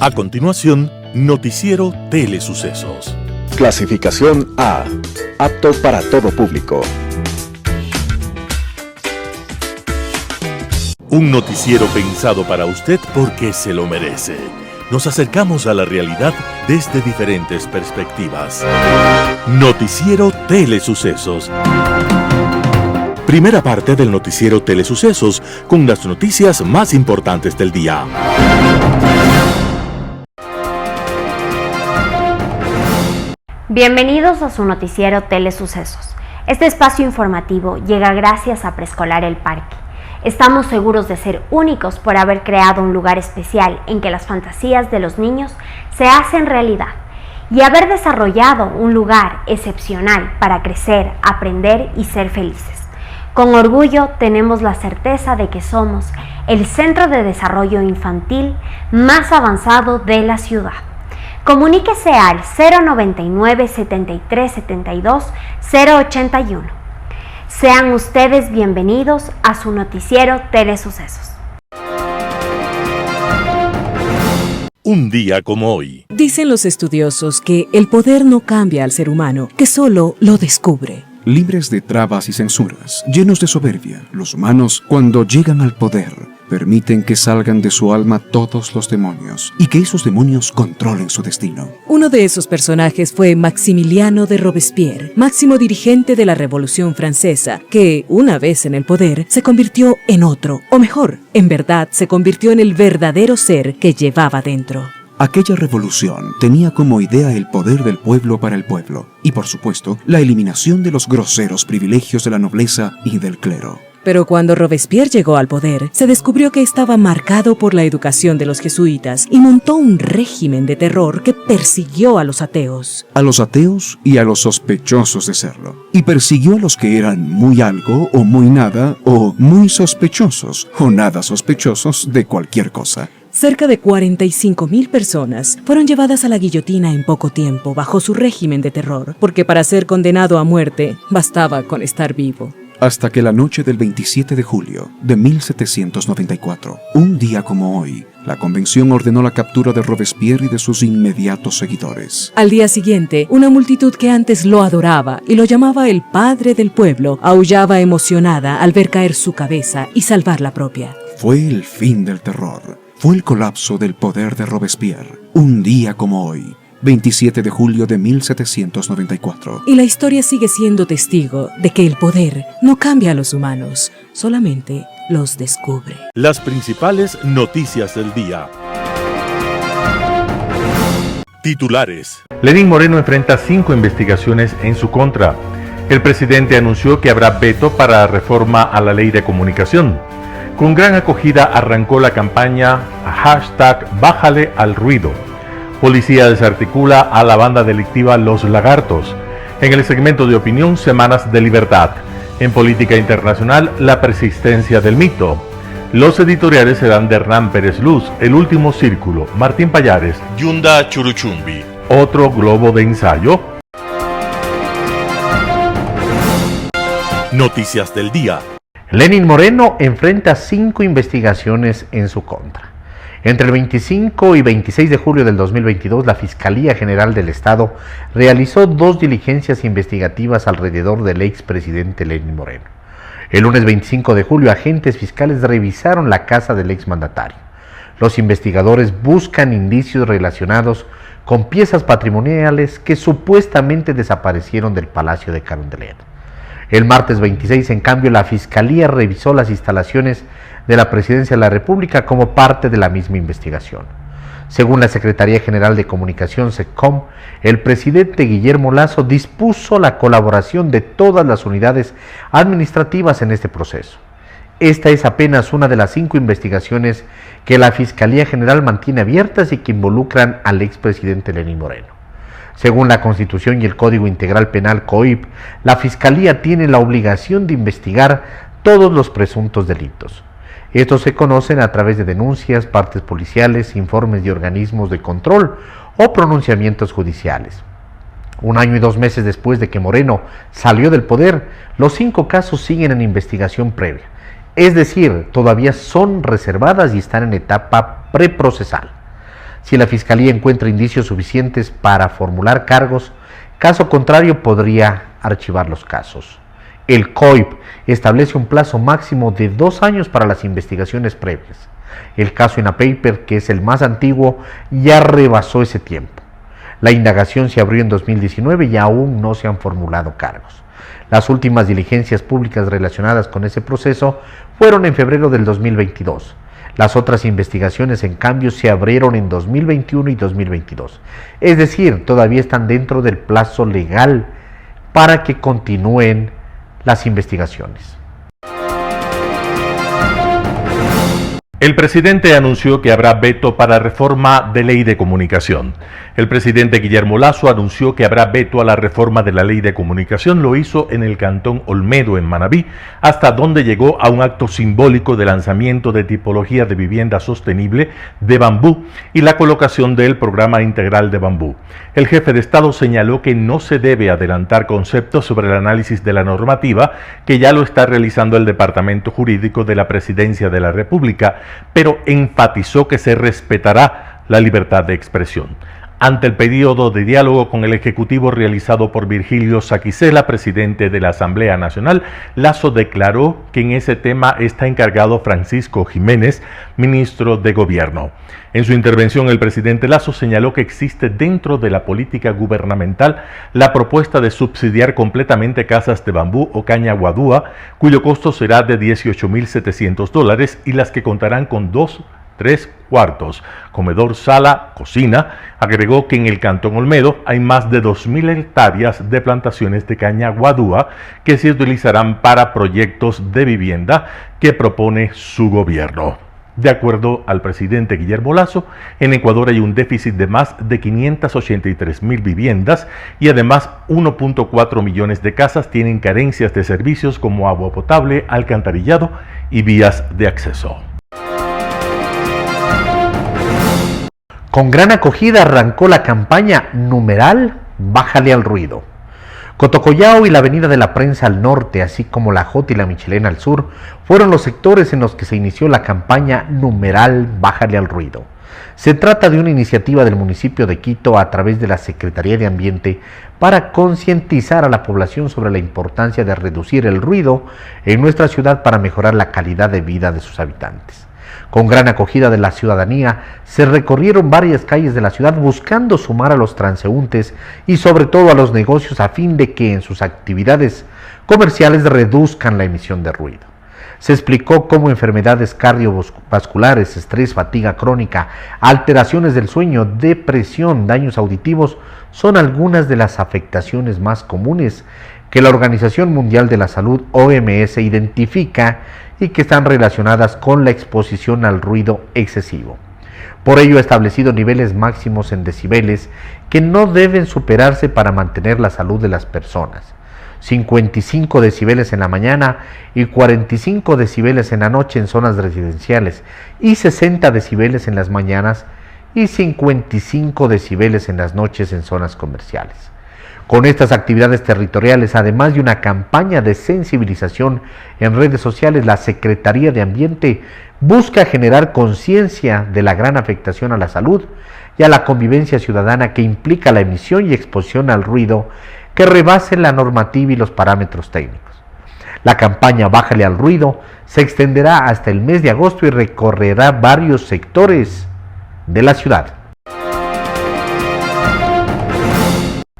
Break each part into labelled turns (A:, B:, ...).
A: A continuación, Noticiero Telesucesos.
B: Clasificación A. Apto para todo público.
A: Un noticiero pensado para usted porque se lo merece. Nos acercamos a la realidad desde diferentes perspectivas. Noticiero Telesucesos. Primera parte del Noticiero Telesucesos con las noticias más importantes del día.
C: Bienvenidos a su Noticiero Telesucesos. Este espacio informativo llega gracias a Preescolar El Parque. Estamos seguros de ser únicos por haber creado un lugar especial en que las fantasías de los niños se hacen realidad y haber desarrollado un lugar excepcional para crecer, aprender y ser felices. Con orgullo tenemos la certeza de que somos el centro de desarrollo infantil más avanzado de la ciudad. Comuníquese al 099 73 72 081. Sean ustedes bienvenidos a su Noticiero Telesucesos.
A: Un día como hoy.
D: Dicen los estudiosos que el poder no cambia al ser humano, que solo lo descubre.
E: Libres de trabas y censuras, llenos de soberbia, los humanos, cuando llegan al poder, permiten que salgan de su alma todos los demonios y que esos demonios controlen su destino.
D: Uno de esos personajes fue Maximiliano de Robespierre, máximo dirigente de la Revolución Francesa, que, una vez en el poder, se convirtió en otro, o mejor, en verdad, se convirtió en el verdadero ser que llevaba dentro.
E: Aquella revolución tenía como idea el poder del pueblo para el pueblo y, por supuesto, la eliminación de los groseros privilegios de la nobleza y del clero.
D: Pero cuando Robespierre llegó al poder, se descubrió que estaba marcado por la educación de los jesuitas y montó un régimen de terror que persiguió a los ateos.
E: A los ateos y a los sospechosos de serlo. Y persiguió a los que eran muy algo o muy nada o muy sospechosos o nada sospechosos de cualquier cosa.
D: Cerca de 45,000 personas fueron llevadas a la guillotina en poco tiempo bajo su régimen de terror, porque para ser condenado a muerte bastaba con estar vivo.
E: Hasta que la noche del 27 de julio de 1794, un día como hoy, la convención ordenó la captura de Robespierre y de sus inmediatos seguidores.
D: Al día siguiente, una multitud que antes lo adoraba y lo llamaba el padre del pueblo, aullaba emocionada al ver caer su cabeza y salvar la propia.
E: Fue el fin del terror. Fue el colapso del poder de Robespierre, un día como hoy, 27 de julio de 1794.
D: Y la historia sigue siendo testigo de que el poder no cambia a los humanos, solamente los descubre.
A: Las principales noticias del día. Titulares.
F: Lenín Moreno enfrenta 5 investigaciones en su contra. El presidente anunció que habrá veto para la reforma a la ley de comunicación. Con gran acogida arrancó la campaña #Bájale al ruido. Policía desarticula a la banda delictiva Los Lagartos. En el segmento de opinión, Semanas de Libertad. En política internacional, la persistencia del mito. Los editoriales serán de Hernán Pérez Luz, El Último Círculo, Martín Pallares,
A: Yunda Churuchumbi.
F: Otro globo de ensayo.
A: Noticias del día.
G: Lenín Moreno enfrenta 5 investigaciones en su contra. Entre el 25 y 26 de julio del 2022, la Fiscalía General del Estado realizó 2 diligencias investigativas alrededor del expresidente Lenín Moreno. El lunes 25 de julio, agentes fiscales revisaron la casa del exmandatario. Los investigadores buscan indicios relacionados con piezas patrimoniales que supuestamente desaparecieron del Palacio de Carondelet. El martes 26, en cambio, la Fiscalía revisó las instalaciones de la Presidencia de la República como parte de la misma investigación. Según la Secretaría General de Comunicación, SECOM, el presidente Guillermo Lasso dispuso la colaboración de todas las unidades administrativas en este proceso. Esta es apenas una de las 5 investigaciones que la Fiscalía General mantiene abiertas y que involucran al expresidente Lenín Moreno. Según la Constitución y el Código Integral Penal COIP, la Fiscalía tiene la obligación de investigar todos los presuntos delitos. Estos se conocen a través de denuncias, partes policiales, informes de organismos de control o pronunciamientos judiciales. 1 año y 2 meses después de que Moreno salió del poder, los 5 casos siguen en investigación previa. Es decir, todavía son reservadas y están en etapa preprocesal. si la Fiscalía encuentra indicios suficientes para formular cargos. Caso contrario, podría archivar los casos. El COIP establece un plazo máximo de 2 años para las investigaciones previas. El caso INAPAPER, que es el más antiguo, ya rebasó ese tiempo. La indagación se abrió en 2019 y aún no se han formulado cargos. Las últimas diligencias públicas relacionadas con ese proceso fueron en febrero del 2022. Las otras investigaciones, en cambio, se abrieron en 2021 y 2022. Es decir, todavía están dentro del plazo legal para que continúen las investigaciones.
F: El presidente anunció que habrá veto para reforma de ley de comunicación. El presidente Guillermo Lasso anunció que habrá veto a la reforma de la ley de comunicación. Lo hizo en el cantón Olmedo, en Manabí, hasta donde llegó a un acto simbólico de lanzamiento de tipología de vivienda sostenible de bambú y la colocación del programa integral de bambú. El jefe de Estado señaló que no se debe adelantar conceptos sobre el análisis de la normativa, que ya lo está realizando el Departamento Jurídico de la Presidencia de la República, pero enfatizó que se respetará la libertad de expresión. Ante el periodo de diálogo con el Ejecutivo realizado por Virgilio Saquicela, presidente de la Asamblea Nacional, Lasso declaró que en ese tema está encargado Francisco Jiménez, ministro de Gobierno. En su intervención, el presidente Lasso señaló que existe dentro de la política gubernamental la propuesta de subsidiar completamente casas de bambú o caña guadúa, cuyo costo será de $18.700 y las que contarán con 3 cuartos, comedor, sala, cocina. Agregó que en el cantón Olmedo hay más de 2.000 hectáreas de plantaciones de caña guadúa que se utilizarán para proyectos de vivienda que propone su gobierno. De acuerdo al presidente Guillermo Lasso, en Ecuador hay un déficit de más de 583.000 viviendas y además 1.4 millones de casas tienen carencias de servicios como agua potable, alcantarillado y vías de acceso.
G: Con gran acogida arrancó la campaña numeral Bájale al ruido. Cotocollao y la Avenida de la Prensa al norte, así como la Jota y la Michelena al sur, fueron los sectores en los que se inició la campaña numeral Bájale al ruido. Se trata de una iniciativa del municipio de Quito a través de la Secretaría de Ambiente para concientizar a la población sobre la importancia de reducir el ruido en nuestra ciudad para mejorar la calidad de vida de sus habitantes. Con gran acogida de la ciudadanía, se recorrieron varias calles de la ciudad buscando sumar a los transeúntes y sobre todo a los negocios a fin de que en sus actividades comerciales reduzcan la emisión de ruido. Se explicó cómo enfermedades cardiovasculares, estrés, fatiga crónica, alteraciones del sueño, depresión, daños auditivos son algunas de las afectaciones más comunes que la Organización Mundial de la Salud, OMS, identifica y que están relacionadas con la exposición al ruido excesivo. Por ello ha establecido niveles máximos en decibeles que no deben superarse para mantener la salud de las personas. 55 decibeles en la mañana y 45 decibeles en la noche en zonas residenciales y 60 decibeles en las mañanas y 55 decibeles en las noches en zonas comerciales. Con estas actividades territoriales, además de una campaña de sensibilización en redes sociales, la Secretaría de Ambiente busca generar conciencia de la gran afectación a la salud y a la convivencia ciudadana que implica la emisión y exposición al ruido que rebasen la normativa y los parámetros técnicos. La campaña Bájale al ruido se extenderá hasta el mes de agosto y recorrerá varios sectores de la ciudad.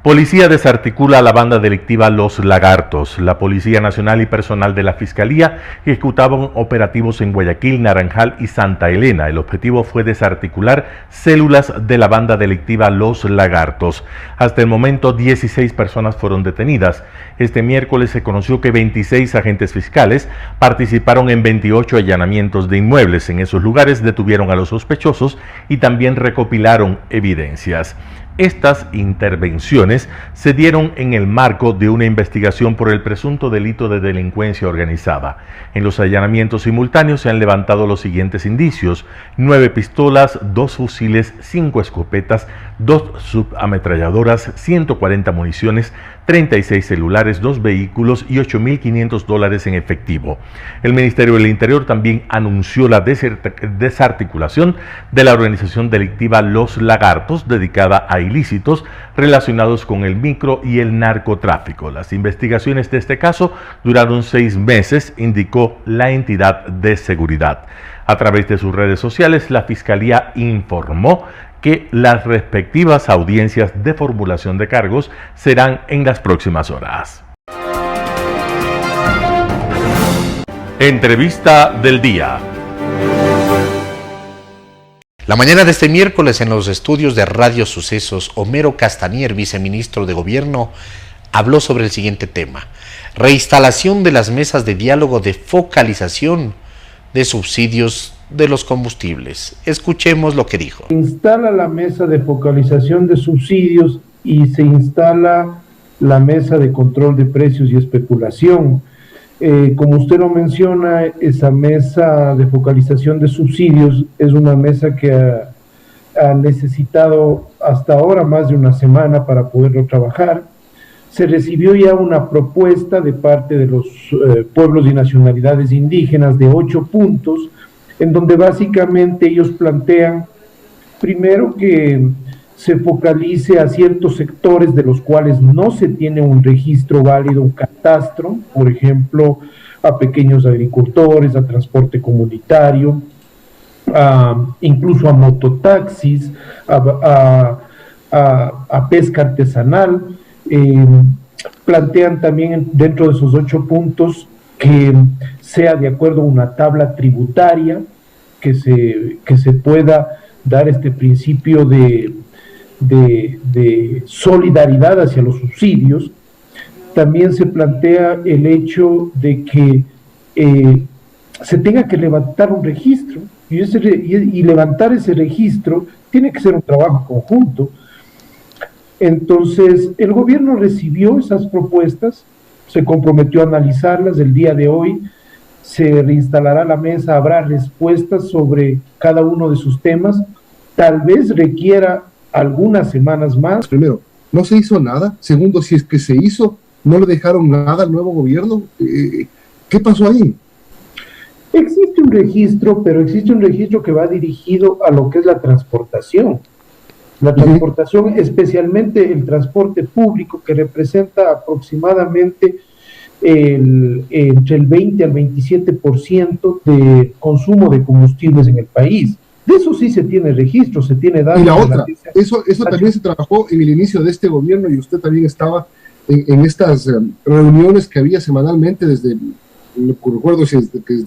F: Policía desarticula a la banda delictiva Los Lagartos. La Policía Nacional y personal de la Fiscalía ejecutaban operativos en Guayaquil, Naranjal y Santa Elena. El objetivo fue desarticular células de la banda delictiva Los Lagartos. Hasta el momento, 16 personas fueron detenidas. Este miércoles se conoció que 26 agentes fiscales participaron en 28 allanamientos de inmuebles. En esos lugares detuvieron a los sospechosos y también recopilaron evidencias. Estas intervenciones se dieron en el marco de una investigación por el presunto delito de delincuencia organizada. En los allanamientos simultáneos se han levantado los siguientes indicios: 9 pistolas, 2 fusiles, 5 escopetas, 2 subametralladoras, 140 municiones, 36 celulares, 2 vehículos y $8.500 en efectivo. El Ministerio del Interior también anunció la desarticulación de la organización delictiva Los Lagartos, dedicada a ilícitos relacionados con el micro y el narcotráfico. Las investigaciones de este caso duraron 6 meses, indicó la entidad de seguridad. A través de sus redes sociales, la Fiscalía informó que las respectivas audiencias de formulación de cargos serán en las próximas horas. Entrevista del día.
G: La mañana de este miércoles, en los estudios de Radio Sucesos, Homero Castanier, viceministro de Gobierno, habló sobre el siguiente tema: reinstalación de las mesas de diálogo de focalización de subsidios de los combustibles. Escuchemos lo que dijo.
H: Se instala la mesa de focalización de subsidios y se instala la mesa de control de precios y especulación. Como usted lo menciona, esa mesa de focalización de subsidios es una mesa que ha necesitado hasta ahora más de una semana para poderlo trabajar. Se recibió ya una propuesta de parte de los pueblos y nacionalidades indígenas de 8 puntos, en donde básicamente ellos plantean, primero, que se focalice a ciertos sectores de los cuales no se tiene un registro válido, un catastro, por ejemplo, a pequeños agricultores, a transporte comunitario, incluso a mototaxis, a pesca artesanal. Plantean también dentro de esos 8 puntos que sea de acuerdo a una tabla tributaria, que se pueda dar este principio de solidaridad hacia los subsidios. También se plantea el hecho de que se tenga que levantar un registro, y levantar ese registro tiene que ser un trabajo conjunto. Entonces, el gobierno recibió esas propuestas, se comprometió a analizarlas. El día de hoy se reinstalará la mesa, habrá respuestas sobre cada uno de sus temas. Tal vez requiera algunas semanas más.
I: Primero, no se hizo nada. Segundo, si es que se hizo, no le dejaron nada al nuevo gobierno. ¿Qué pasó ahí?
H: Existe un registro, pero existe un registro que va dirigido a lo que es la transportación. La transportación, especialmente el transporte público, que representa aproximadamente entre el 20 al 27% de consumo de combustibles en el país. De eso sí se tiene registro, se tiene datos.
I: Y la otra, eso también se trabajó en el inicio de este gobierno, y usted también estaba en estas reuniones que había semanalmente desde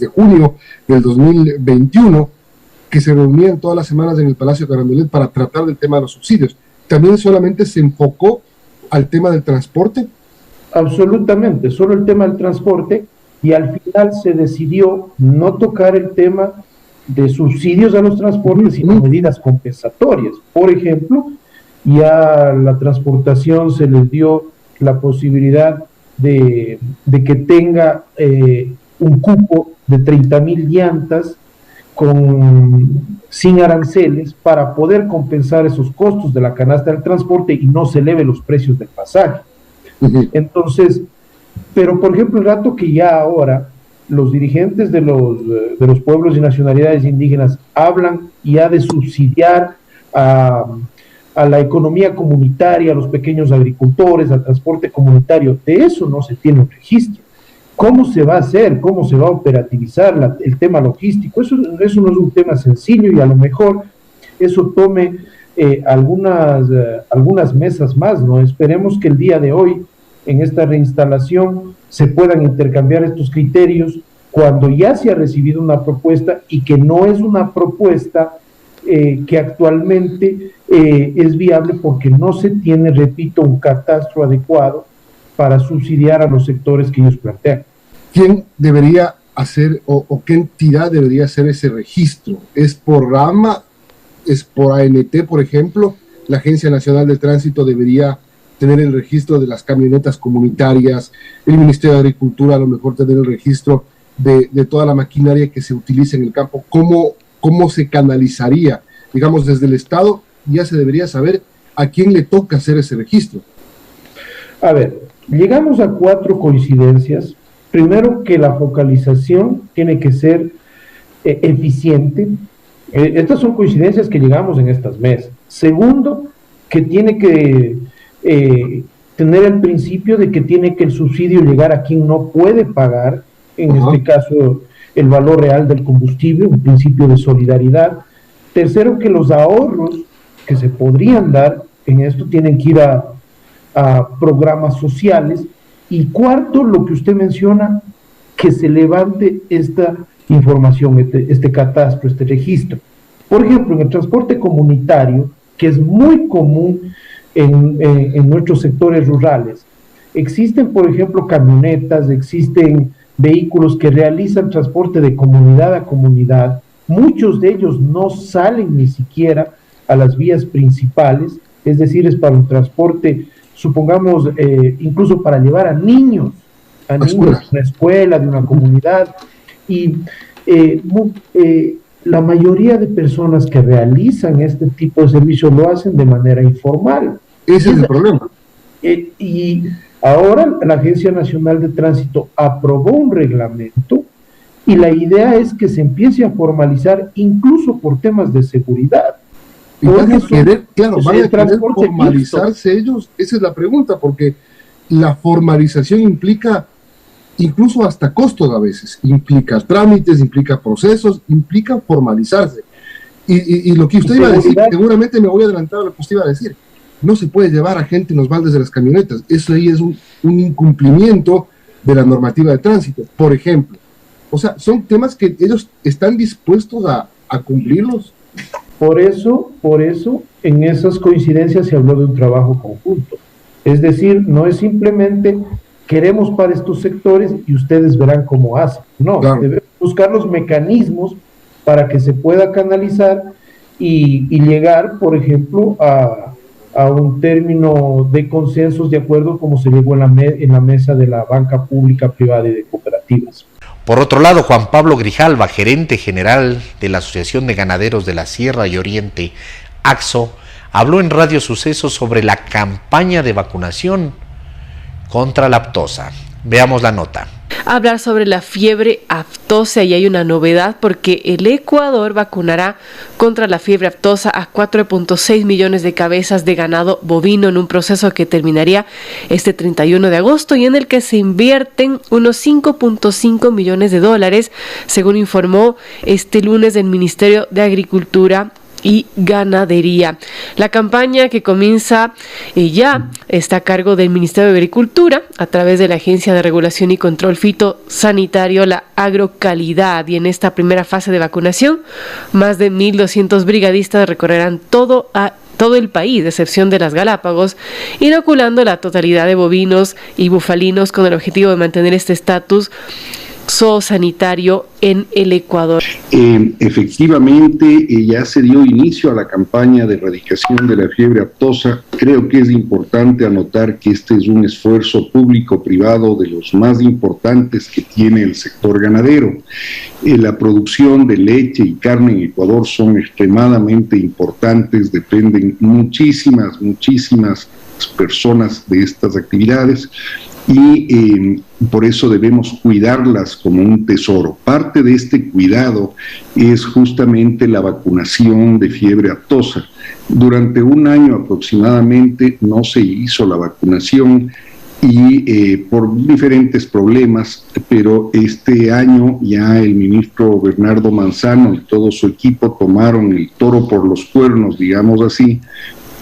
I: junio del 2021, que se reunían todas las semanas en el Palacio Carondelet para tratar del tema de los subsidios. ¿También solamente se enfocó al tema del transporte?
H: Absolutamente, solo el tema del transporte, y al final se decidió no tocar el tema de subsidios a los transportes, sino medidas compensatorias. Por ejemplo, ya a la transportación se les dio la posibilidad de que tenga un cupo de 30,000 llantas sin aranceles, para poder compensar esos costos de la canasta del transporte y no se eleve los precios del pasaje. Entonces, pero por ejemplo, el rato que ya ahora los dirigentes de los pueblos y nacionalidades indígenas hablan ya de subsidiar a la economía comunitaria, a los pequeños agricultores, al transporte comunitario, de eso no se tiene un registro. ¿Cómo se va a hacer? ¿Cómo se va a operativizar el tema logístico? Eso no es un tema sencillo, y a lo mejor eso tome algunas mesas más, ¿no? Esperemos que el día de hoy, en esta reinstalación, se puedan intercambiar estos criterios cuando ya se ha recibido una propuesta, y que no es una propuesta que actualmente es viable, porque no se tiene, repito, un catastro adecuado para subsidiar a los sectores que ellos plantean.
I: ¿Quién debería hacer o qué entidad debería hacer ese registro? ¿Es por rama? ¿Es por ANT, por ejemplo? la Agencia Nacional de Tránsito debería tener el registro de las camionetas comunitarias, el Ministerio de Agricultura a lo mejor tener el registro de toda la maquinaria que se utiliza en el campo. ¿Cómo se canalizaría? Digamos, desde el Estado ya se debería saber a quién le toca hacer ese registro.
H: A ver, llegamos a 4 coincidencias. Primero, que la focalización tiene que ser eficiente. Estas son coincidencias que llegamos en estas mesas. Segundo, que tiene que tener el principio de que tiene que el subsidio llegar a quien no puede pagar, en este caso el valor real del combustible, un principio de solidaridad. Tercero, que los ahorros que se podrían dar en esto tienen que ir a programas sociales. Y cuarto, lo que usted menciona, que se levante esta información, este catastro, este registro. Por ejemplo, en el transporte comunitario, que es muy común en nuestros sectores rurales, existen, por ejemplo, camionetas, existen vehículos que realizan transporte de comunidad a comunidad. Muchos de ellos no salen ni siquiera a las vías principales, es decir, es para un transporte, supongamos, incluso para llevar a niños de una escuela, de una comunidad, y la mayoría de personas que realizan este tipo de servicios lo hacen de manera informal.
I: Ese es el problema.
H: Y ahora la Agencia Nacional de Tránsito aprobó un reglamento y la idea es que se empiece a formalizar incluso por temas de seguridad.
I: Y van a querer formalizarse ellos, esa es la pregunta, porque la formalización implica incluso hasta costos a veces, implica trámites, implica procesos, implica formalizarse. Y lo que usted iba a decir, seguramente me voy a adelantar a lo que usted iba a decir, no se puede llevar a gente en los baldes de las camionetas, eso ahí es un incumplimiento de la normativa de tránsito, por ejemplo. O sea, son temas que ellos están dispuestos a cumplirlos.
H: Por eso, en esas coincidencias se habló de un trabajo conjunto. Es decir, no es simplemente queremos para estos sectores y ustedes verán cómo hacen. No, claro. Debemos buscar los mecanismos para que se pueda canalizar y llegar, por ejemplo, a un término de consensos de acuerdo como se llegó en la mesa de la banca pública, privada y de cooperativas.
G: Por otro lado, Juan Pablo Grijalva, gerente general de la Asociación de Ganaderos de la Sierra y Oriente, AXO, habló en Radio Sucesos sobre la campaña de vacunación contra la aftosa. Veamos la nota.
J: Hablar sobre la fiebre aftosa, y hay una novedad porque el Ecuador vacunará contra la fiebre aftosa a 4.6 millones de cabezas de ganado bovino en un proceso que terminaría este 31 de agosto y en el que se invierten unos 5.5 millones de dólares, según informó este lunes el Ministerio de Agricultura y Ganadería. La campaña, que comienza ya, está a cargo del Ministerio de Agricultura a través de la Agencia de Regulación y Control Fitosanitario, la Agrocalidad, y en esta primera fase de vacunación más de 1.200 brigadistas recorrerán todo el país, de excepción de las Galápagos, inoculando la totalidad de bovinos y bufalinos con el objetivo de mantener este estatus zoosanitario en el Ecuador.
K: Efectivamente, ya se dio inicio a la campaña de erradicación de la fiebre aftosa. Creo que es importante anotar que este es un esfuerzo público-privado de los más importantes que tiene el sector ganadero. La producción de leche y carne en Ecuador son extremadamente importantes, dependen muchísimas personas de estas actividades. Y por eso debemos cuidarlas como un tesoro. Parte de este cuidado es justamente la vacunación de fiebre aftosa. Durante un año aproximadamente no se hizo la vacunación y por diferentes problemas, pero este año ya el ministro Bernardo Manzano y todo su equipo tomaron el toro por los cuernos, digamos así,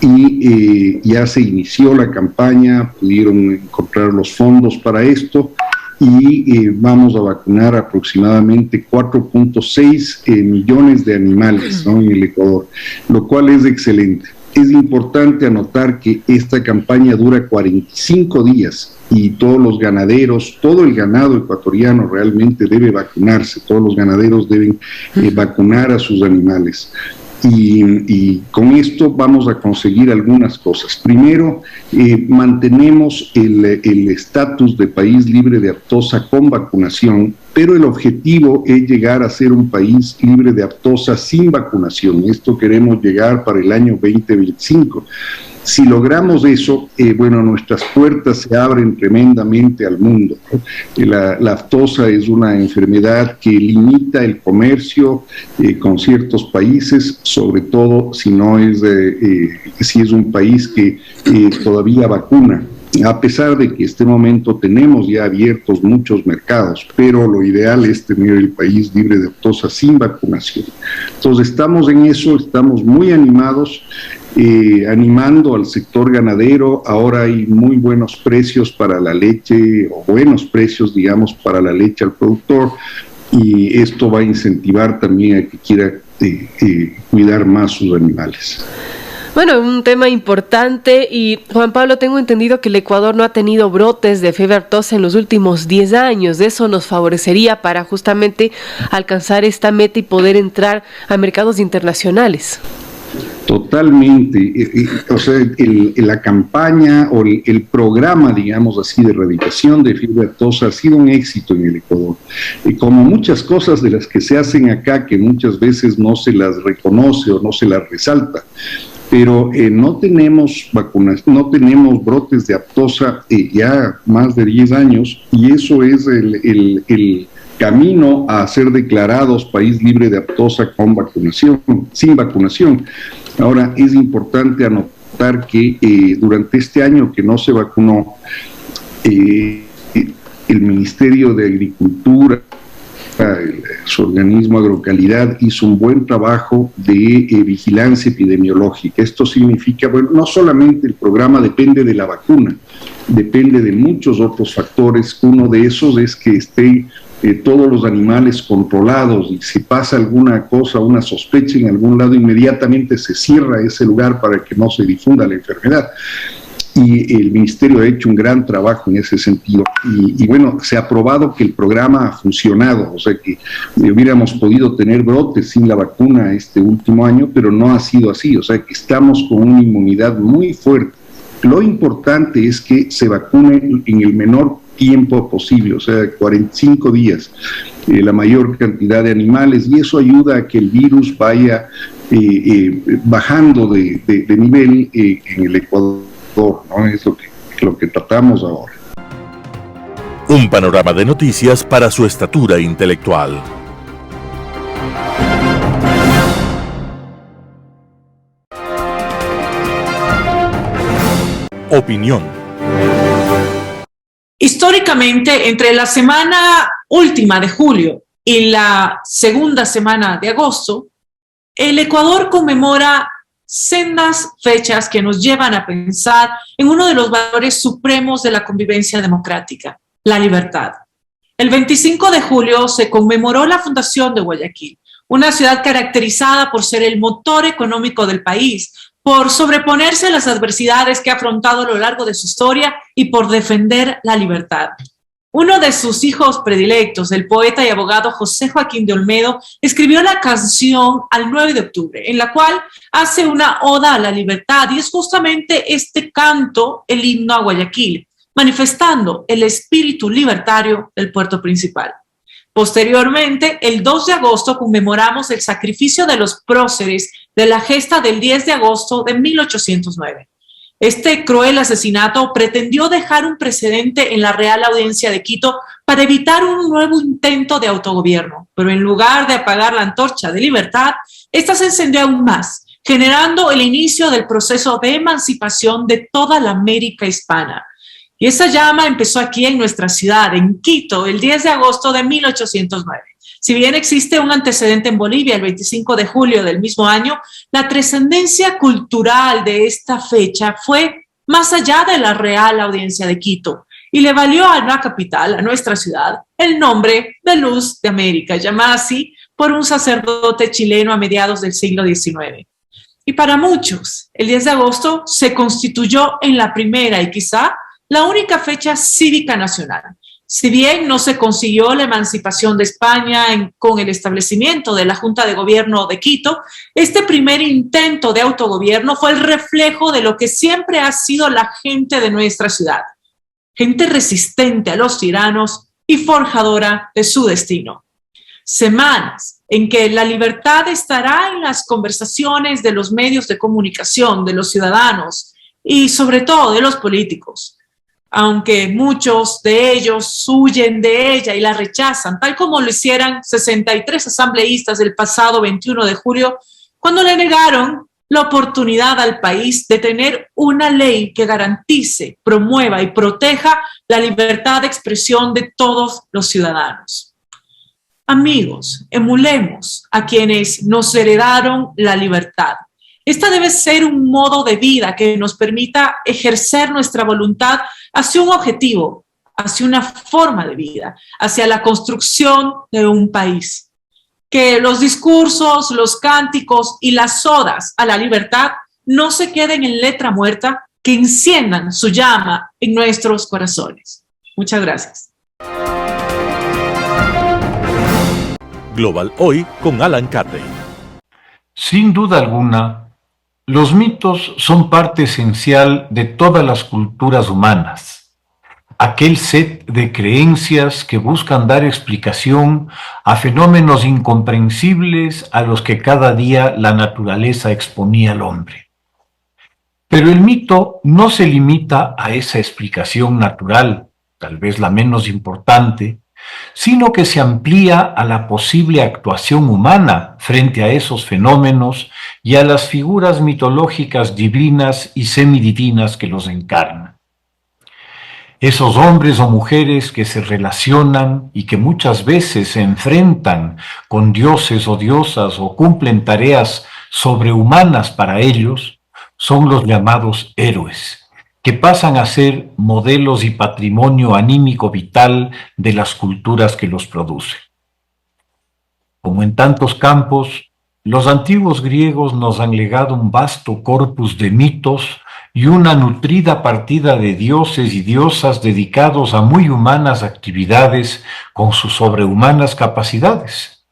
K: y ya se inició la campaña, pudieron encontrar los fondos para esto y vamos a vacunar aproximadamente 4.6 millones de animales, ¿no?, en el Ecuador, lo cual es excelente. Es importante anotar que esta campaña dura 45 días y todos los ganaderos, todo el ganado ecuatoriano realmente debe vacunarse, todos los ganaderos deben vacunar a sus animales. Y con esto vamos a conseguir algunas cosas. Primero, mantenemos el estatus de país libre de aftosa con vacunación, pero el objetivo es llegar a ser un país libre de aftosa sin vacunación. Esto queremos llegar para el año 2025. Si logramos eso, bueno, nuestras puertas se abren tremendamente al mundo, ¿no? La aftosa es una enfermedad que limita el comercio con ciertos países, sobre todo si es un país que todavía vacuna. A pesar de que en este momento tenemos ya abiertos muchos mercados, pero lo ideal es tener el país libre de aftosa sin vacunación. Entonces estamos en eso, estamos muy animados, animando al sector ganadero. Ahora hay muy buenos precios para la leche, o buenos precios, digamos, para la leche al productor, y esto va a incentivar también a que quiera cuidar más sus animales.
J: Bueno, un tema importante. Y Juan Pablo, tengo entendido que el Ecuador no ha tenido brotes de fiebre aftosa en los últimos 10 años. Eso nos favorecería para justamente alcanzar esta meta y poder entrar a mercados internacionales.
K: Totalmente. O sea, la campaña o el programa, digamos así, de erradicación de fiebre aftosa ha sido un éxito en el Ecuador. Y como muchas cosas de las que se hacen acá, que muchas veces no se las reconoce o no se las resalta, pero no tenemos vacunas, no tenemos brotes de aftosa ya más de 10 años, y eso es el camino a ser declarados país libre de aftosa con vacunación, sin vacunación. Ahora, es importante anotar que durante este año que no se vacunó, el Ministerio de Agricultura, su organismo Agrocalidad, hizo un buen trabajo de vigilancia epidemiológica. Esto significa, bueno, no solamente el programa depende de la vacuna, depende de muchos otros factores. Uno de esos es que estén todos los animales controlados, y si pasa alguna cosa, una sospecha en algún lado, inmediatamente se cierra ese lugar para que no se difunda la enfermedad. Y el Ministerio ha hecho un gran trabajo en ese sentido. Y bueno, se ha probado que el programa ha funcionado, o sea que hubiéramos podido tener brotes sin la vacuna este último año, pero no ha sido así, o sea que estamos con una inmunidad muy fuerte. Lo importante es que se vacune en el menor tiempo posible, o sea, 45 días, la mayor cantidad de animales, y eso ayuda a que el virus vaya bajando de nivel en el Ecuador, ¿no? Es lo que tratamos ahora.
A: Un panorama de noticias para su estatura intelectual. Opinión.
L: Históricamente, entre la semana última de julio y la segunda semana de agosto, el Ecuador conmemora sendas fechas que nos llevan a pensar en uno de los valores supremos de la convivencia democrática, la libertad. El 25 de julio se conmemoró la fundación de Guayaquil, una ciudad caracterizada por ser el motor económico del país, por sobreponerse a las adversidades que ha afrontado a lo largo de su historia y por defender la libertad. Uno de sus hijos predilectos, el poeta y abogado José Joaquín de Olmedo, escribió la canción Al 9 de octubre, en la cual hace una oda a la libertad, y es justamente este canto el himno a Guayaquil, manifestando el espíritu libertario del puerto principal. Posteriormente, el 2 de agosto conmemoramos el sacrificio de los próceres de la gesta del 10 de agosto de 1809. Este cruel asesinato pretendió dejar un precedente en la Real Audiencia de Quito para evitar un nuevo intento de autogobierno, pero en lugar de apagar la antorcha de libertad, esta se encendió aún más, generando el inicio del proceso de emancipación de toda la América hispana. Y esa llama empezó aquí en nuestra ciudad, en Quito, el 10 de agosto de 1809. Si bien existe un antecedente en Bolivia, el 25 de julio del mismo año, la trascendencia cultural de esta fecha fue más allá de la Real Audiencia de Quito y le valió a la capital, a nuestra ciudad, el nombre de Luz de América, llamada así por un sacerdote chileno a mediados del siglo XIX. Y para muchos, el 10 de agosto se constituyó en la primera y quizá la única fecha cívica nacional. Si bien no se consiguió la emancipación de España con el establecimiento de la Junta de Gobierno de Quito, este primer intento de autogobierno fue el reflejo de lo que siempre ha sido la gente de nuestra ciudad. Gente resistente a los tiranos y forjadora de su destino. Semanas en que la libertad estará en las conversaciones de los medios de comunicación, de los ciudadanos y sobre todo de los políticos. Aunque muchos de ellos huyen de ella y la rechazan, tal como lo hicieran 63 asambleístas del pasado 21 de julio, cuando le negaron la oportunidad al país de tener una ley que garantice, promueva y proteja la libertad de expresión de todos los ciudadanos. Amigos, emulemos a quienes nos heredaron la libertad. Esta debe ser un modo de vida que nos permita ejercer nuestra voluntad hacia un objetivo, hacia una forma de vida, hacia la construcción de un país. Que los discursos, los cánticos y las odas a la libertad no se queden en letra muerta, que enciendan su llama en nuestros corazones. Muchas gracias.
A: Global Hoy con Alan Carney.
M: Sin duda alguna, los mitos son parte esencial de todas las culturas humanas. Aquel set de creencias que buscan dar explicación a fenómenos incomprensibles a los que cada día la naturaleza exponía al hombre. Pero el mito no se limita a esa explicación natural, tal vez la menos importante, sino que se amplía a la posible actuación humana frente a esos fenómenos y a las figuras mitológicas divinas y semidivinas que los encarnan. Esos hombres o mujeres que se relacionan y que muchas veces se enfrentan con dioses o diosas o cumplen tareas sobrehumanas para ellos, son los llamados héroes, que pasan a ser modelos y patrimonio anímico vital de las culturas que los producen. Como en tantos campos, los antiguos griegos nos han legado un vasto corpus de mitos y una nutrida partida de dioses y diosas dedicados a muy humanas actividades con sus sobrehumanas capacidades.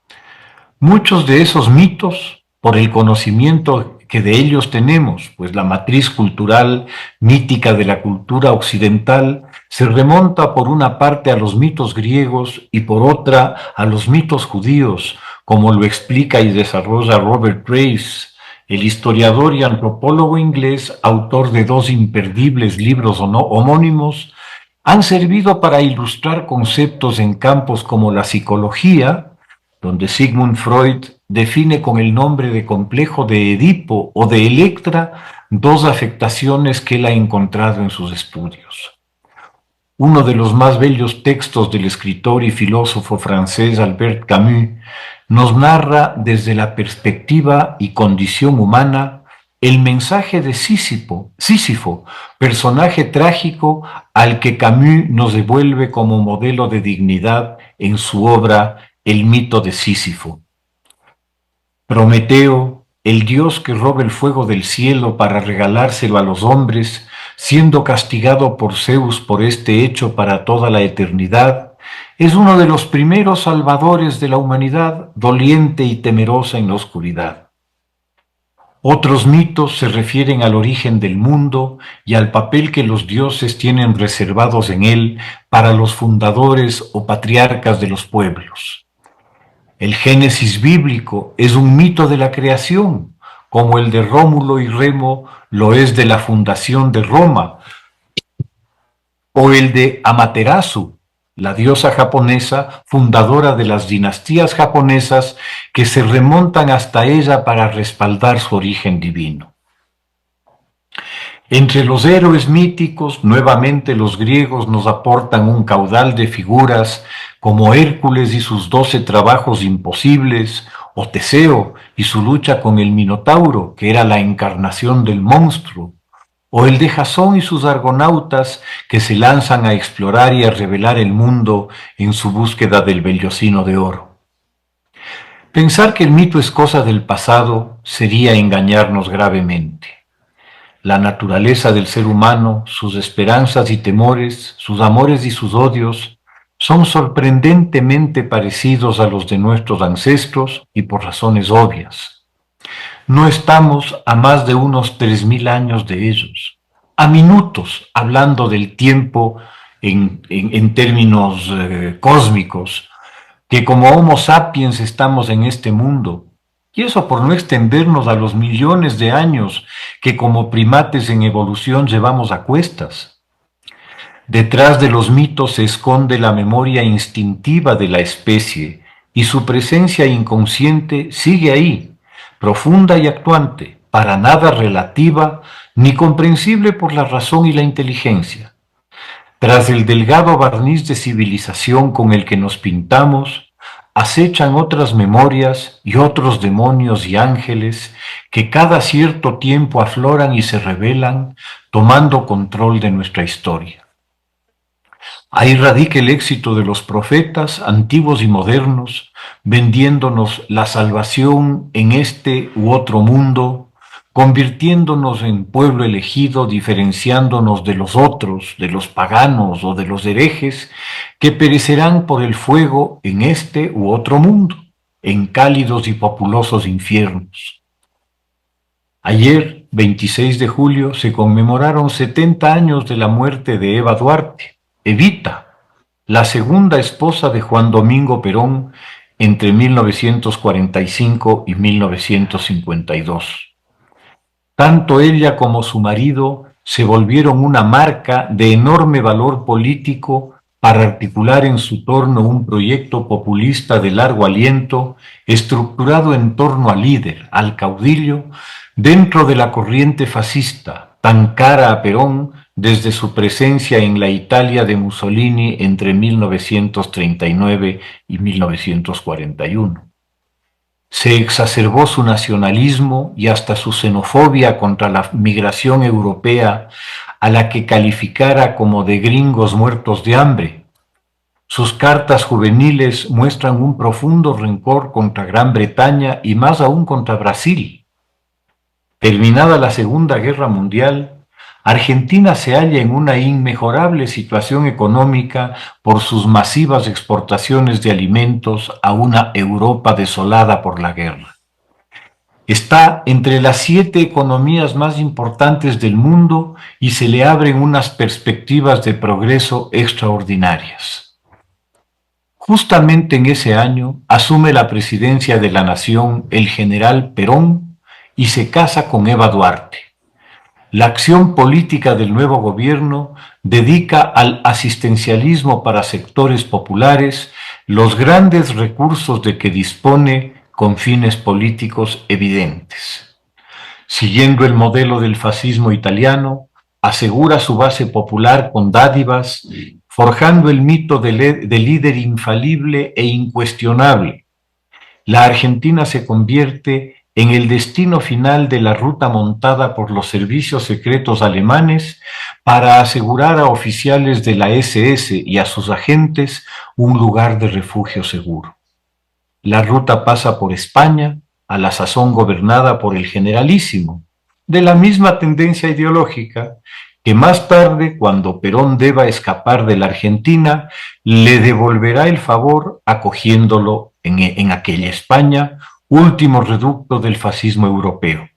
M: Muchos de esos mitos, por el conocimiento que de ellos tenemos, pues la matriz cultural mítica de la cultura occidental se remonta por una parte a los mitos griegos y por otra a los mitos judíos, como lo explica y desarrolla Robert Grace, el historiador y antropólogo inglés, autor de 2 imperdibles libros homónimos. Han servido para ilustrar conceptos en campos como la psicología, donde Sigmund Freud define con el nombre de complejo de Edipo o de Electra 2 afectaciones que él ha encontrado en sus estudios. Uno de los más bellos textos del escritor y filósofo francés Albert Camus nos narra desde la perspectiva y condición humana el mensaje de Sísifo, personaje trágico al que Camus nos devuelve como modelo de dignidad en su obra El mito de Sísifo. Prometeo, el dios que roba el fuego del cielo para regalárselo a los hombres, siendo castigado por Zeus por este hecho para toda la eternidad, es uno de los primeros salvadores de la humanidad, doliente y temerosa en la oscuridad. Otros mitos se refieren al origen del mundo y al papel que los dioses tienen reservados en él para los fundadores o patriarcas de los pueblos. El Génesis bíblico es un mito de la creación, como el de Rómulo y Remo lo es de la fundación de Roma, o el de Amaterasu, la diosa japonesa fundadora de las dinastías japonesas que se remontan hasta ella para respaldar su origen divino. Entre los héroes míticos, nuevamente los griegos nos aportan un caudal de figuras como Hércules y sus 12 trabajos imposibles, o Teseo y su lucha con el Minotauro, que era la encarnación del monstruo, o el de Jasón y sus argonautas que se lanzan a explorar y a revelar el mundo en su búsqueda del vellocino de oro. Pensar que el mito es cosa del pasado sería engañarnos gravemente. La naturaleza del ser humano, sus esperanzas y temores, sus amores y sus odios, son sorprendentemente parecidos a los de nuestros ancestros y por razones obvias. No estamos a más de unos 3000 años de ellos, a minutos, hablando del tiempo en términos cósmicos, que como Homo sapiens estamos en este mundo, y eso por no extendernos a los millones de años que como primates en evolución llevamos a cuestas. Detrás de los mitos se esconde la memoria instintiva de la especie y su presencia inconsciente sigue ahí, profunda y actuante, para nada relativa ni comprensible por la razón y la inteligencia. Tras el delgado barniz de civilización con el que nos pintamos, acechan otras memorias y otros demonios y ángeles que cada cierto tiempo afloran y se revelan, tomando control de nuestra historia. Ahí radica el éxito de los profetas, antiguos y modernos, vendiéndonos la salvación en este u otro mundo, convirtiéndonos en pueblo elegido, diferenciándonos de los otros, de los paganos o de los herejes, que perecerán por el fuego en este u otro mundo, en cálidos y populosos infiernos. Ayer, 26 de julio, se conmemoraron 70 años de la muerte de Eva Duarte, Evita, la segunda esposa de Juan Domingo Perón entre 1945 y 1952. Tanto ella como su marido se volvieron una marca de enorme valor político para articular en su torno un proyecto populista de largo aliento, estructurado en torno al líder, al caudillo, dentro de la corriente fascista, tan cara a Perón desde su presencia en la Italia de Mussolini entre 1939 y 1941. Se exacerbó su nacionalismo y hasta su xenofobia contra la migración europea, a la que calificara como de gringos muertos de hambre. Sus cartas juveniles muestran un profundo rencor contra Gran Bretaña y más aún contra Brasil. Terminada la Segunda Guerra Mundial, Argentina se halla en una inmejorable situación económica por sus masivas exportaciones de alimentos a una Europa desolada por la guerra. Está entre las 7 economías más importantes del mundo y se le abren unas perspectivas de progreso extraordinarias. Justamente en ese año asume la presidencia de la nación el general Perón y se casa con Eva Duarte. La acción política del nuevo gobierno dedica al asistencialismo para sectores populares los grandes recursos de que dispone con fines políticos evidentes. Siguiendo el modelo del fascismo italiano, asegura su base popular con dádivas, forjando el mito del líder infalible e incuestionable. La Argentina se convierte en el destino final de la ruta montada por los servicios secretos alemanes para asegurar a oficiales de la SS y a sus agentes un lugar de refugio seguro. La ruta pasa por España, a la sazón gobernada por el Generalísimo, de la misma tendencia ideológica que más tarde, cuando Perón deba escapar de la Argentina, le devolverá el favor acogiéndolo en aquella España, último reducto del fascismo europeo.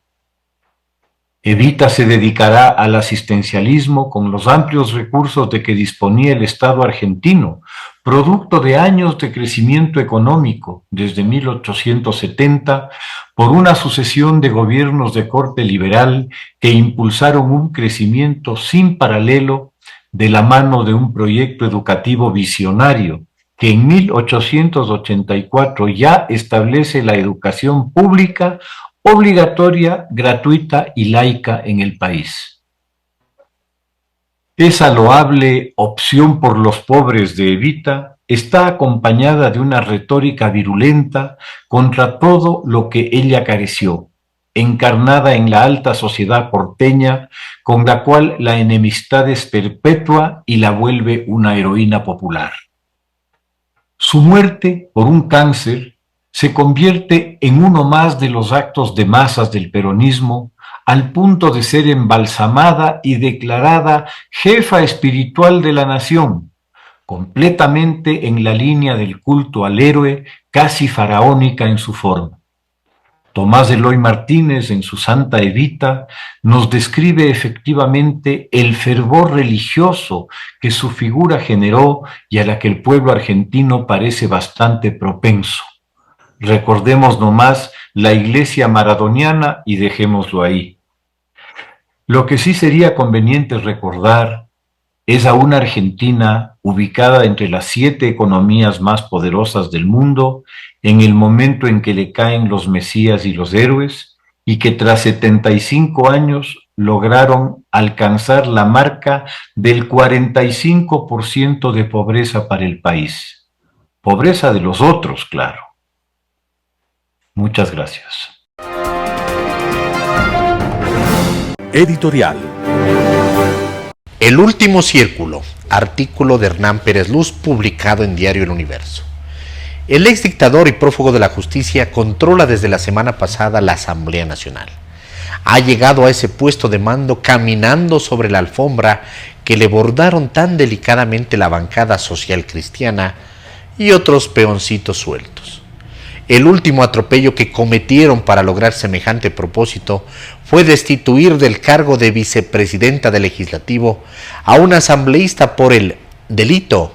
M: Evita se dedicará al asistencialismo con los amplios recursos de que disponía el Estado argentino, producto de años de crecimiento económico desde 1870 por una sucesión de gobiernos de corte liberal que impulsaron un crecimiento sin paralelo de la mano de un proyecto educativo visionario que en 1884 ya establece la educación pública obligatoria, gratuita y laica en el país. Esa loable opción por los pobres de Evita está acompañada de una retórica virulenta contra todo lo que ella careció, encarnada en la alta sociedad porteña, con la cual la enemistad es perpetua y la vuelve una heroína popular. Su muerte por un cáncer se convierte en uno más de los actos de masas del peronismo, al punto de ser embalsamada y declarada jefa espiritual de la nación, completamente en la línea del culto al héroe, casi faraónica en su forma. Tomás Eloy Martínez, en su Santa Evita, nos describe efectivamente el fervor religioso que su figura generó y a la que el pueblo argentino parece bastante propenso. Recordemos nomás la iglesia maradoniana y dejémoslo ahí. Lo que sí sería conveniente recordar es a una Argentina ubicada entre las 7 economías más poderosas del mundo en el momento en que le caen los mesías y los héroes, y que tras 75 años lograron alcanzar la marca del 45% de pobreza para el país. Pobreza de los otros, claro. Muchas gracias.
A: Editorial.
G: El último círculo, artículo de Hernán Pérez Luz, publicado en Diario El Universo. El ex dictador y prófugo de la justicia controla desde la semana pasada la Asamblea Nacional. Ha llegado a ese puesto de mando caminando sobre la alfombra que le bordaron tan delicadamente la bancada social cristiana y otros peoncitos sueltos. El último atropello que cometieron para lograr semejante propósito fue destituir del cargo de vicepresidenta del Legislativo a una asambleísta por el delito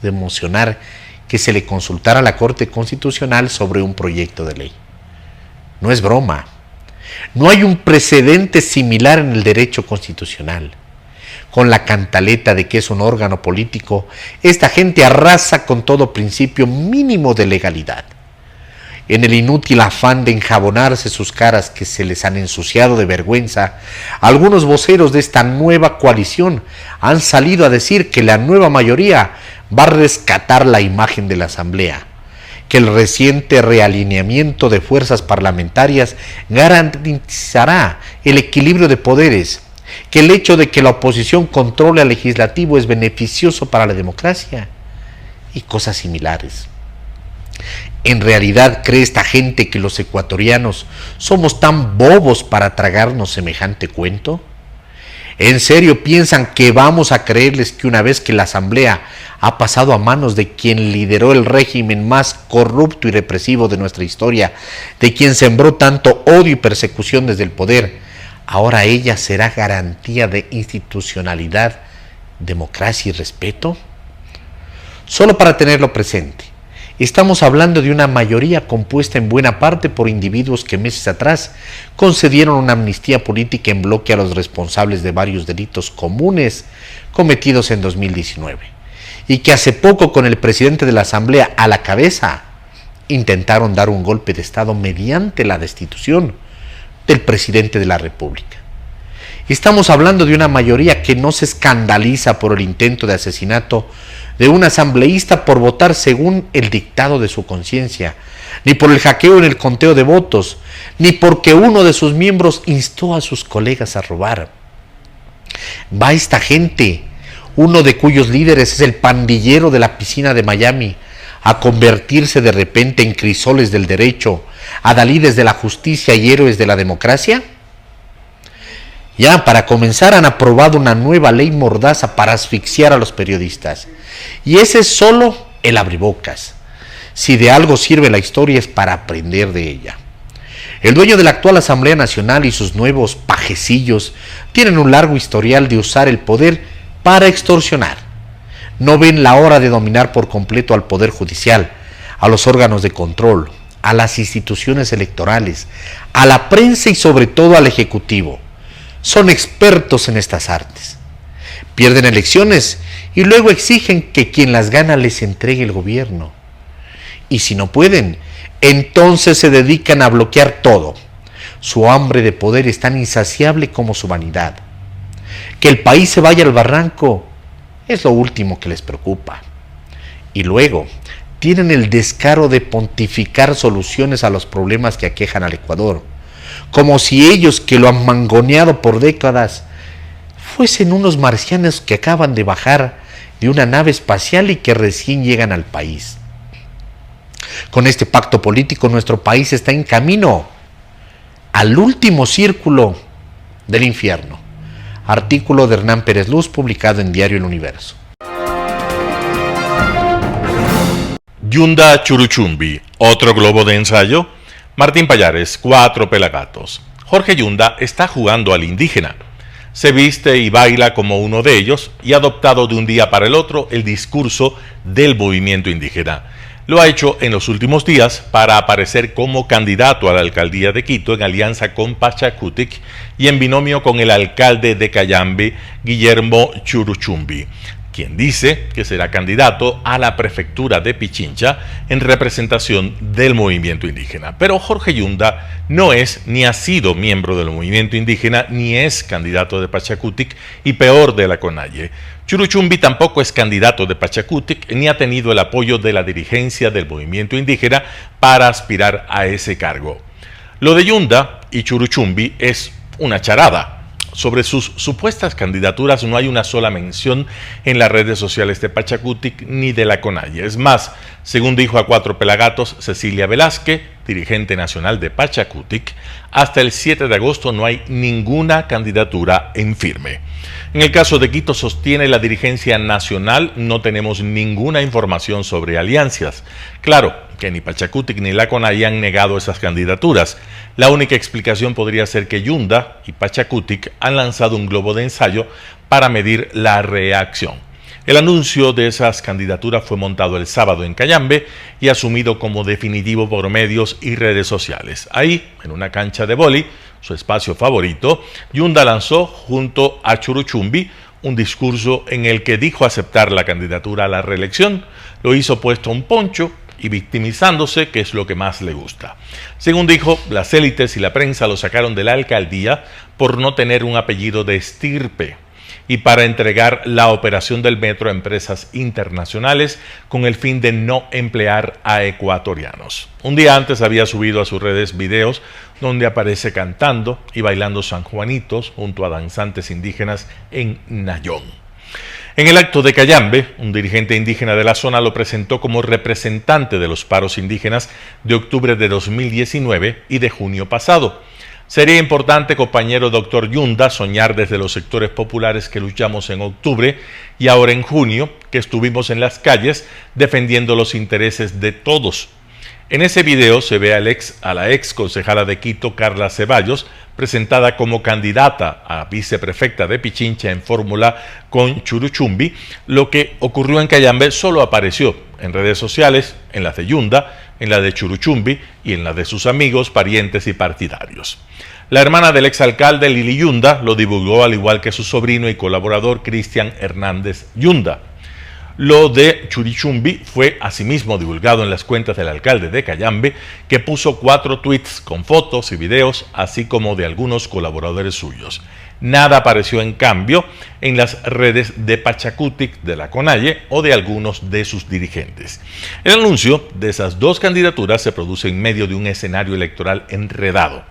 G: de mocionar que se le consultara a la Corte Constitucional sobre un proyecto de ley. No es broma. No hay un precedente similar en el derecho constitucional. Con la cantaleta de que es un órgano político, esta gente arrasa con todo principio mínimo de legalidad. En el inútil afán de enjabonarse sus caras que se les han ensuciado de vergüenza, algunos voceros de esta nueva coalición han salido a decir que la nueva mayoría va a rescatar la imagen de la Asamblea, que el reciente realineamiento de fuerzas parlamentarias garantizará el equilibrio de poderes, que el hecho de que la oposición controle al legislativo es beneficioso para la democracia y cosas similares. ¿En realidad cree esta gente que los ecuatorianos somos tan bobos para tragarnos semejante cuento? ¿En serio piensan que vamos a creerles que una vez que la Asamblea ha pasado a manos de quien lideró el régimen más corrupto y represivo de nuestra historia, de quien sembró tanto odio y persecución desde el poder, ahora ella será garantía de institucionalidad, democracia y respeto? Solo para tenerlo presente, estamos hablando de una mayoría compuesta en buena parte por individuos que meses atrás concedieron una amnistía política en bloque a los responsables de varios delitos comunes cometidos en 2019 y que hace poco, con el presidente de la Asamblea a la cabeza, intentaron dar un golpe de Estado mediante la destitución del presidente de la República. Estamos hablando de una mayoría que no se escandaliza por el intento de asesinato de un asambleísta por votar según el dictado de su conciencia, ni por el hackeo en el conteo de votos, ni porque uno de sus miembros instó a sus colegas a robar. Va esta gente, uno de cuyos líderes es el pandillero de la piscina de Miami, a convertirse de repente en crisoles del derecho, adalides de la justicia y héroes de la democracia. Ya, para comenzar, han aprobado una nueva ley mordaza para asfixiar a los periodistas. Y ese es solo el abrebocas. Si de algo sirve la historia es para aprender de ella. El dueño de la actual Asamblea Nacional y sus nuevos pajecillos tienen un largo historial de usar el poder para extorsionar. No ven la hora de dominar por completo al Poder Judicial, a los órganos de control, a las instituciones electorales, a la prensa y sobre todo al Ejecutivo. Son expertos en estas artes. Pierden elecciones y luego exigen que quien las gana les entregue el gobierno. Y si no pueden, entonces se dedican a bloquear todo. Su hambre de poder es tan insaciable como su vanidad. Que el país se vaya al barranco es lo último que les preocupa. Y luego tienen el descaro de pontificar soluciones a los problemas que aquejan al Ecuador, como si ellos, que lo han mangoneado por décadas, fuesen unos marcianos que acaban de bajar de una nave espacial y que recién llegan al país. Con este pacto político, nuestro país está en camino al último círculo del infierno. Artículo de Hernán Pérez Luz, publicado en Diario El Universo.
F: Yunda Churuchumbi, otro globo de ensayo. Martín Pallares, 4 pelagatos. Jorge Yunda está jugando al indígena. Se viste y baila como uno de ellos y ha adoptado de un día para el otro el discurso del movimiento indígena. Lo ha hecho en los últimos días para aparecer como candidato a la alcaldía de Quito en alianza con Pachacutic y en binomio con el alcalde de Cayambe, Guillermo Churuchumbi, quien dice que será candidato a la prefectura de Pichincha en representación del movimiento indígena. Pero Jorge Yunda no es ni ha sido miembro del movimiento indígena, ni es candidato de Pachacutic y peor de la CONAIE. Churuchumbi tampoco es candidato de Pachacutic ni ha tenido el apoyo de la dirigencia del movimiento indígena para aspirar a ese cargo. Lo de Yunda y Churuchumbi es una charada. Sobre sus supuestas candidaturas no hay una sola mención en las redes sociales de Pachacutic ni de la CONAIE. Es más, según dijo a 4 pelagatos Cecilia Velázquez, dirigente nacional de Pachacutic, hasta el 7 de agosto no hay ninguna candidatura en firme. En el caso de Quito, sostiene la dirigencia nacional, no tenemos ninguna información sobre alianzas. Claro que ni Pachacutic ni la CONAIE han negado esas candidaturas. La única explicación podría ser que Yunda y Pachacutic han lanzado un globo de ensayo para medir la reacción. El anuncio de esas candidaturas fue montado el sábado en Cayambe y asumido como definitivo por medios y redes sociales. Ahí, en una cancha de vóley, su espacio favorito, Yunda lanzó junto a Churuchumbi un discurso en el que dijo aceptar la candidatura a la reelección. Lo hizo puesto un poncho y victimizándose, que es lo que más le gusta. Según dijo, las élites y la prensa lo sacaron de la alcaldía por no tener un apellido de estirpe y para entregar la operación del metro a empresas internacionales con el fin de no emplear a ecuatorianos. Un día antes había subido a sus redes videos donde aparece cantando y bailando sanjuanitos junto a danzantes indígenas en Nayón. En el acto de Cayambe, un dirigente indígena de la zona lo presentó como representante de los paros indígenas de octubre de 2019 y de junio pasado. Sería importante, compañero doctor Yunda, soñar desde los sectores populares que luchamos en octubre y ahora en junio, que estuvimos en las calles defendiendo los intereses de todos. En ese video se ve a la ex concejala de Quito, Carla Ceballos, presentada como candidata a viceprefecta de Pichincha en fórmula con Churuchumbi. Lo que ocurrió en Cayambe solo apareció en redes sociales, en las de Yunda, en la de Churuchumbi y en la de sus amigos, parientes y partidarios. La hermana del exalcalde Lili Yunda lo divulgó al igual que su sobrino y colaborador Cristian Hernández Yunda. Lo de Churuchumbi fue asimismo divulgado en las cuentas del alcalde de Cayambe, que puso 4 tweets con fotos y videos, así como de algunos colaboradores suyos. Nada apareció en cambio en las redes de Pachacutic, de la CONAIE o de algunos de sus dirigentes. El anuncio de esas 2 candidaturas se produce en medio de un escenario electoral enredado.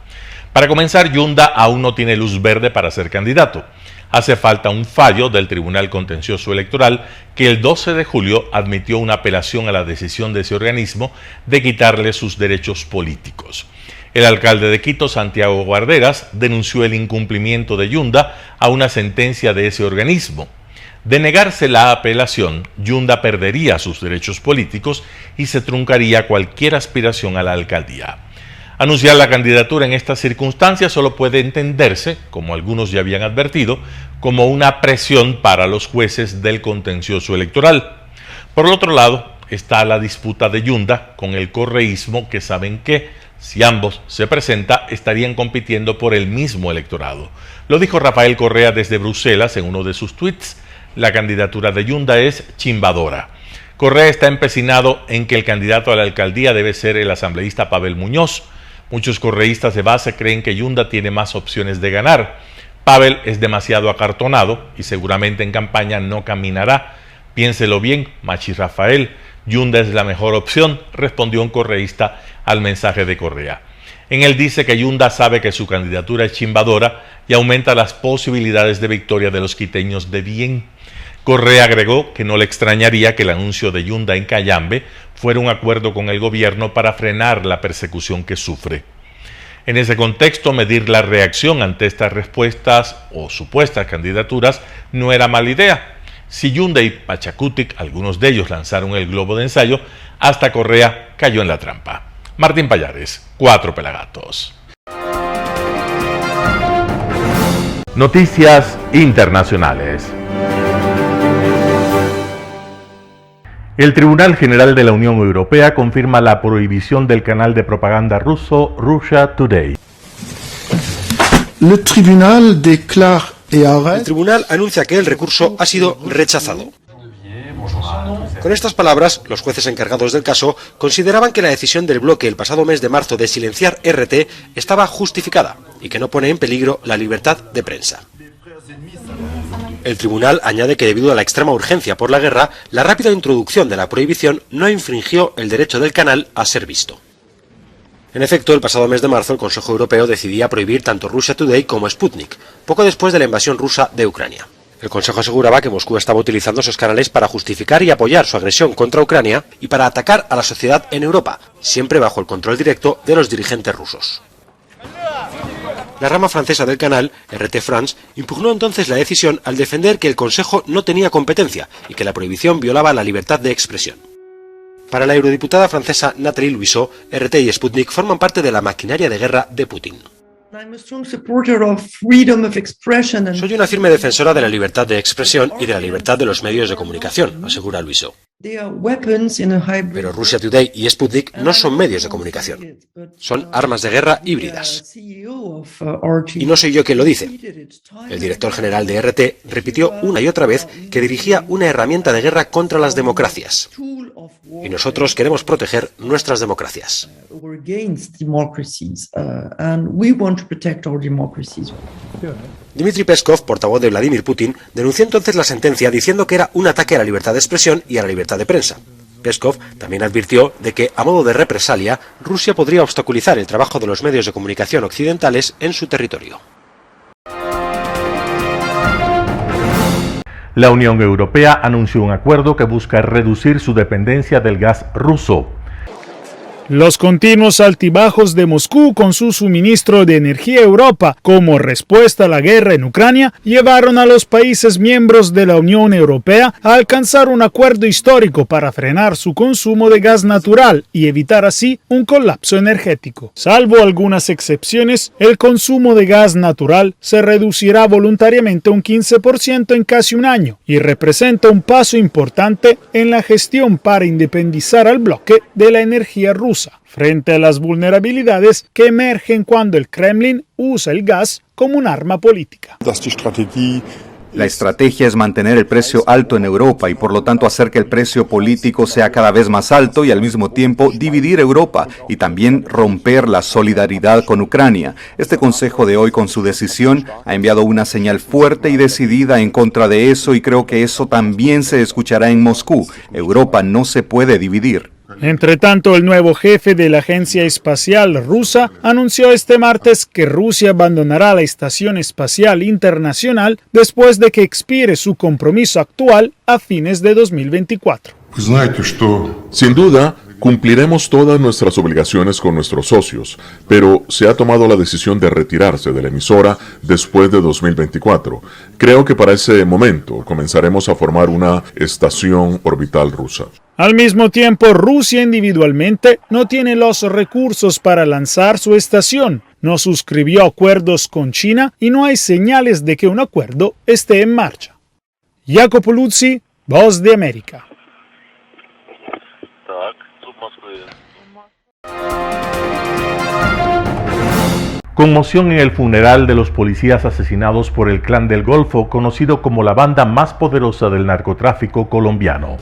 F: Para comenzar, Yunda aún no tiene luz verde para ser candidato. Hace falta un fallo del Tribunal Contencioso Electoral que el 12 de julio admitió una apelación a la decisión de ese organismo de quitarle sus derechos políticos. El alcalde de Quito, Santiago Guarderas, denunció el incumplimiento de Yunda a una sentencia de ese organismo. De negarse la apelación, Yunda perdería sus derechos políticos y se truncaría cualquier aspiración a la alcaldía. Anunciar la candidatura en estas circunstancias solo puede entenderse, como algunos ya habían advertido, como una presión para los jueces del contencioso electoral. Por el otro lado, está la disputa de Yunda con el correísmo, que saben que, si ambos se presentan, estarían compitiendo por el mismo electorado. Lo dijo Rafael Correa desde Bruselas en uno de sus tweets. La candidatura de Yunda es chimbadora. Correa está empecinado en que el candidato a la alcaldía debe ser el asambleísta Pavel Muñoz. Muchos correístas de base creen que Yunda tiene más opciones de ganar. Pavel es demasiado acartonado y seguramente en campaña no caminará. Piénselo bien, Machi Rafael, Yunda es la mejor opción, respondió un correísta al mensaje de Correa. En él dice que Yunda sabe que su candidatura es chimbadora y aumenta las posibilidades de victoria de los quiteños de bien. Correa agregó que no le extrañaría que el anuncio de Yunda en Cayambe fuera un acuerdo con el gobierno para frenar la persecución que sufre. En ese contexto, medir la reacción ante estas respuestas o supuestas candidaturas no era mala idea. Siyunda y Pachacutic, algunos de ellos lanzaron el globo de ensayo, hasta Correa cayó en la trampa. Martín Pallares, 4 Pelagatos. Noticias internacionales. El Tribunal General de la Unión Europea confirma la prohibición del canal de propaganda ruso Russia Today.
N: El tribunal
O: anuncia que el recurso ha sido rechazado. Con estas palabras, los jueces encargados del caso consideraban que la decisión del bloque el pasado mes de marzo de silenciar RT estaba justificada y que no pone en peligro la libertad de prensa. El tribunal añade que debido a la extrema urgencia por la guerra, la rápida introducción de la prohibición no infringió el derecho del canal a ser visto. En efecto, el pasado mes de marzo el Consejo Europeo decidía prohibir tanto Russia Today como Sputnik, poco después de la invasión rusa de Ucrania. El Consejo aseguraba que Moscú estaba utilizando esos canales para justificar y apoyar su agresión contra Ucrania y para atacar a la sociedad en Europa, siempre bajo el control directo de los dirigentes rusos. La rama francesa del canal, RT France, impugnó entonces la decisión al defender que el Consejo no tenía competencia y que la prohibición violaba la libertad de expresión. Para la eurodiputada francesa Nathalie Louiseau, RT y Sputnik forman parte de la maquinaria de guerra de Putin. Soy una firme defensora de la libertad de expresión y de la libertad de los medios de comunicación, asegura Louiseau. Pero Russia Today y Sputnik no son medios de comunicación, son armas de guerra híbridas. Y no soy yo quien lo dice. El director general de RT repitió una y otra vez que dirigía una herramienta de guerra contra las democracias. Y nosotros queremos proteger nuestras democracias. Dmitry Peskov, portavoz de Vladimir Putin, denunció entonces la sentencia diciendo que era un ataque a la libertad de expresión y a la libertad de prensa. Peskov también advirtió de que, a modo de represalia, Rusia podría obstaculizar el trabajo de los medios de comunicación occidentales en su territorio.
F: La Unión Europea anunció un acuerdo que busca reducir su dependencia del gas ruso.
P: Los continuos altibajos de Moscú con su suministro de energía a Europa como respuesta a la guerra en Ucrania llevaron a los países miembros de la Unión Europea a alcanzar un acuerdo histórico para frenar su consumo de gas natural y evitar así un colapso energético. Salvo algunas excepciones, el consumo de gas natural se reducirá voluntariamente un 15% en casi un año y representa un paso importante en la gestión para independizar al bloque de la energía rusa frente a las vulnerabilidades que emergen cuando el Kremlin usa el gas como un arma política.
Q: La estrategia es mantener el precio alto en Europa y por lo tanto hacer que el precio político sea cada vez más alto y al mismo tiempo dividir Europa y también romper la solidaridad con Ucrania. Este Consejo de hoy con su decisión ha enviado una señal fuerte y decidida en contra de eso y creo que eso también se escuchará en Moscú. Europa no se puede dividir.
P: Entre tanto, el nuevo jefe de la Agencia Espacial Rusa anunció este martes que Rusia abandonará la Estación Espacial Internacional después de que expire su compromiso actual a fines de 2024.
A: Sin duda, cumpliremos todas nuestras obligaciones con nuestros socios, pero se ha tomado la decisión de retirarse de la emisora después de 2024. Creo que para ese momento comenzaremos a formar una estación orbital rusa.
P: Al mismo tiempo, Rusia individualmente no tiene los recursos para lanzar su estación, no suscribió acuerdos con China y no hay señales de que un acuerdo esté en marcha. Jacopo Luzzi, Voz de América.
F: Conmoción en el funeral de los policías asesinados por el Clan del Golfo, conocido como la banda más poderosa del narcotráfico colombiano.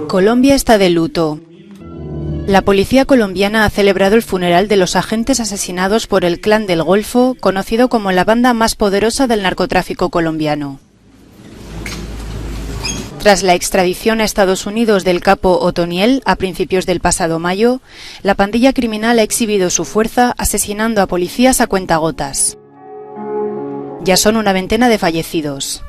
R: Colombia está de luto. La policía colombiana ha celebrado el funeral de los agentes asesinados por el Clan del Golfo, conocido como la banda más poderosa del narcotráfico colombiano. Tras la extradición a Estados Unidos del capo Otoniel a principios del pasado mayo, la pandilla criminal ha exhibido su fuerza asesinando a policías a cuentagotas. Ya son una veintena de fallecidos.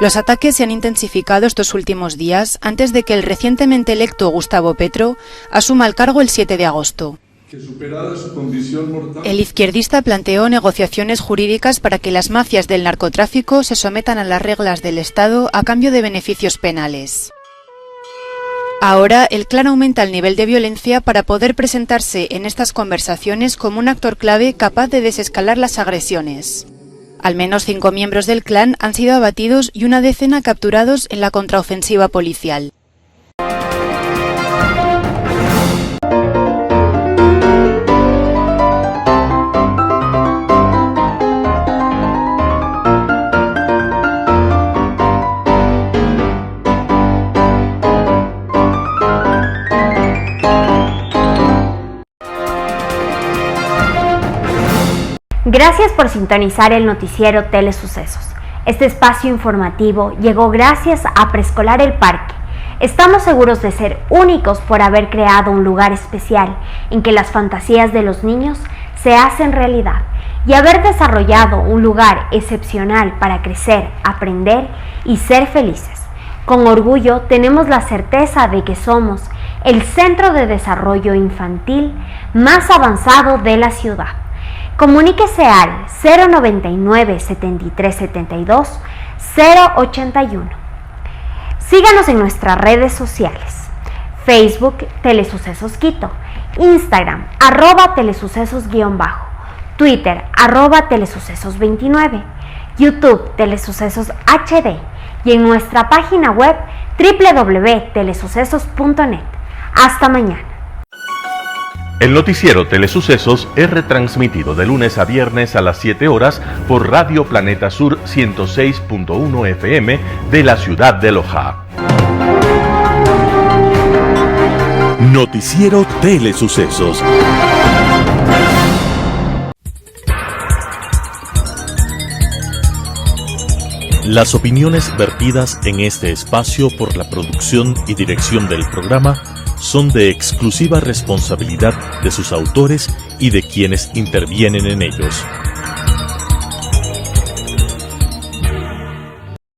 R: Los ataques se han intensificado estos últimos días antes de que el recientemente electo Gustavo Petro asuma el cargo el 7 de agosto.
S: que superada su condición mortal...
R: El izquierdista planteó negociaciones jurídicas para que las mafias del narcotráfico se sometan a las reglas del Estado a cambio de beneficios penales. Ahora, el clan aumenta el nivel de violencia para poder presentarse en estas conversaciones como un actor clave capaz de desescalar las agresiones. Al menos 5 miembros del clan han sido abatidos y una decena capturados en la contraofensiva policial.
C: Gracias por sintonizar el noticiero Telesucesos. Este espacio informativo llegó gracias a Preescolar El Parque. Estamos seguros de ser únicos por haber creado un lugar especial en que las fantasías de los niños se hacen realidad y haber desarrollado un lugar excepcional para crecer, aprender y ser felices. Con orgullo tenemos la certeza de que somos el centro de desarrollo infantil más avanzado de la ciudad. Comuníquese al 099 73 72 081. Síganos en nuestras redes sociales: Facebook Telesucesos Quito, Instagram @telesucesos_, Twitter @telesucesos29, YouTube Telesucesos HD y en nuestra página web www.telesucesos.net. Hasta mañana.
F: El noticiero Telesucesos es retransmitido de lunes a viernes a las 7 horas por Radio Planeta Sur 106.1 FM de la ciudad de Loja.
T: Noticiero Telesucesos. Las opiniones vertidas en este espacio por la producción y dirección del programa son de exclusiva responsabilidad de sus autores y de quienes intervienen en ellos.